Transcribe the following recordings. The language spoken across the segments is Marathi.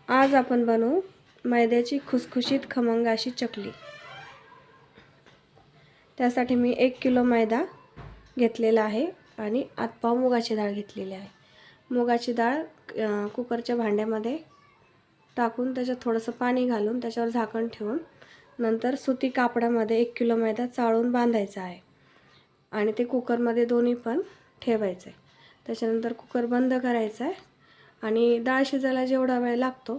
आज आपण बनवू मैद्याची खुसखुशीत खमंग अशी चकली। त्यासाठी मी 1 किलो मैदा घेतलेला आहे आणि पाव मुगाची डाळ घेतलेली आहे। मुगाची डाळ कुकरच्या भांड्यामध्ये टाकून त्याच्यात थोडंसं पाणी घालून त्याच्यावर झाकण ठेवून नंतर सुती कापडामध्ये 1 किलो मैदा चाळून बांधायचा आहे आणि ते कुकरमध्ये दोन्ही पण ठेवायचे। त्याच्यानंतर कुकर बंद करायचा आहे आणि डाळ शिजायला जेवढा वेळ लागतो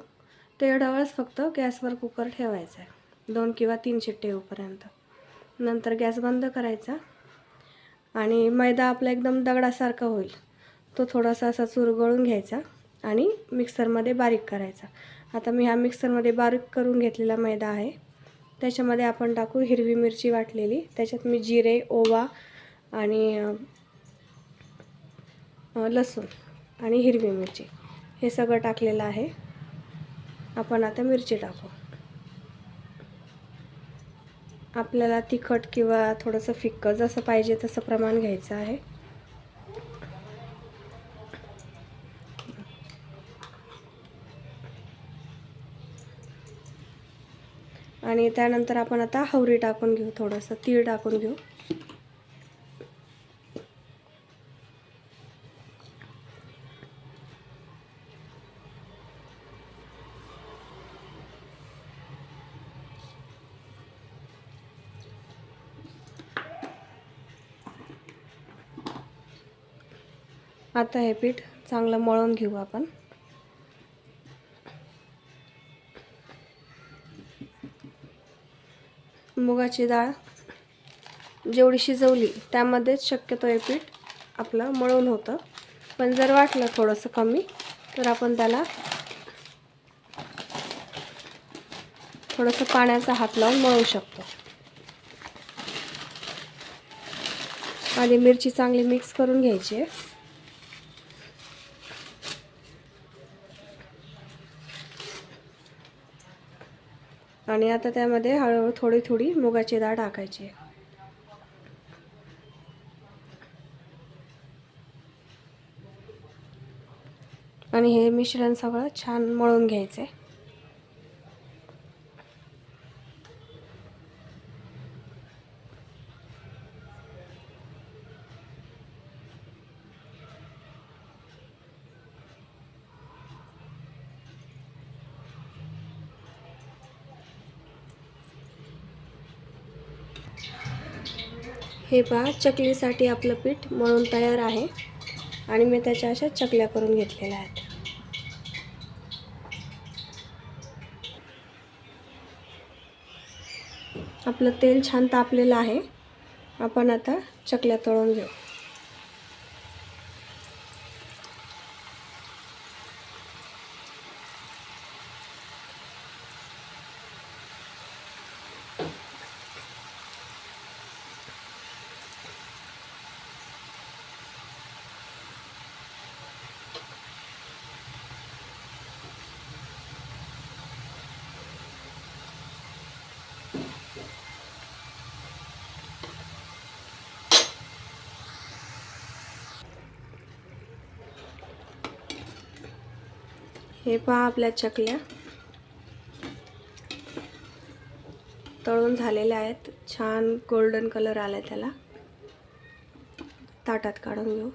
तेवढा वेळच फक्त गॅसवर कुकर ठेवायचा आहे, 2 किंवा 3 शिट्टे येऊपर्यंत। नंतर गॅस बंद करायचा आणि मैदा आपला एकदम दगडासारखा होईल तो थोडासा असा चुरगळून घ्यायचा आणि मिक्सरमध्ये बारीक करायचा। आता मी हा मिक्सरमध्ये बारीक करून घेतलेला मैदा आहे, त्याच्यामध्ये आपण टाकू हिरवी मिरची वाटलेली, त्याच्यात मी जिरे, ओवा आणि लसूण आणि हिरवी मिरची हे सगळं टाकलेलं आहे। आपण आता मिरची टाकू। आपल्याला तिखट किंवा थोडंसं फिक्कं जसं पाहिजे तसं प्रमाण घ्यायचं आहे। आणि त्यानंतर आपण आता हवरी टाकून घेऊ, थोडंसं तीळ टाकून घेऊ। आता हे पीठ चांगलं मळून घेऊ आपण। मुगाची डाळ जेवढी शिजवली त्यामध्येच शक्यतो हे पीठ आपलं मळून होतं, पण जर वाटलं थोडंसं कमी तर आपण त्याला थोडंसं पाण्याचा हात लावून मळू शकतो। आधी मिरची चांगली मिक्स करून घ्यायची आहे आणि आता त्यामध्ये हळूहळू थोडी थोडी मुगाची डाळ टाकायची आहे। आणि हे मिश्रण सगळं छान मळून घ्यायचं आहे। हे पहा, चकलीसाठी आपलं पीठ मळून तयार आहे आणि मी त्याच्या अशा चकल्या करून घेतलेल्या आहेत। आपलं तेल छान तापलेलं आहे, आपण आता चकल्या तळून घेऊ। हे पहा, आपल्या चकल्या तळून झालेल्या आहेत, छान गोल्डन कलर आलाय त्याला। ताटात काढून घेऊ।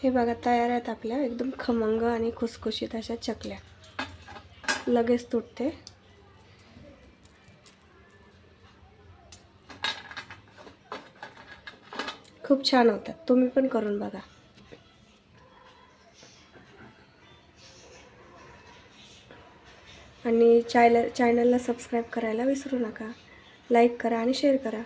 हे बघा, तयार आहेत आपल्या एकदम खमंग आणि खुसखुशीत अशा चकल्या। लगेच तुटते। खूप छान होतात, तुम्ही पण करून बघा। आणि चॅनलला सबस्क्राईब करायला विसरू नका। लाईक करा आणि शेअर करा।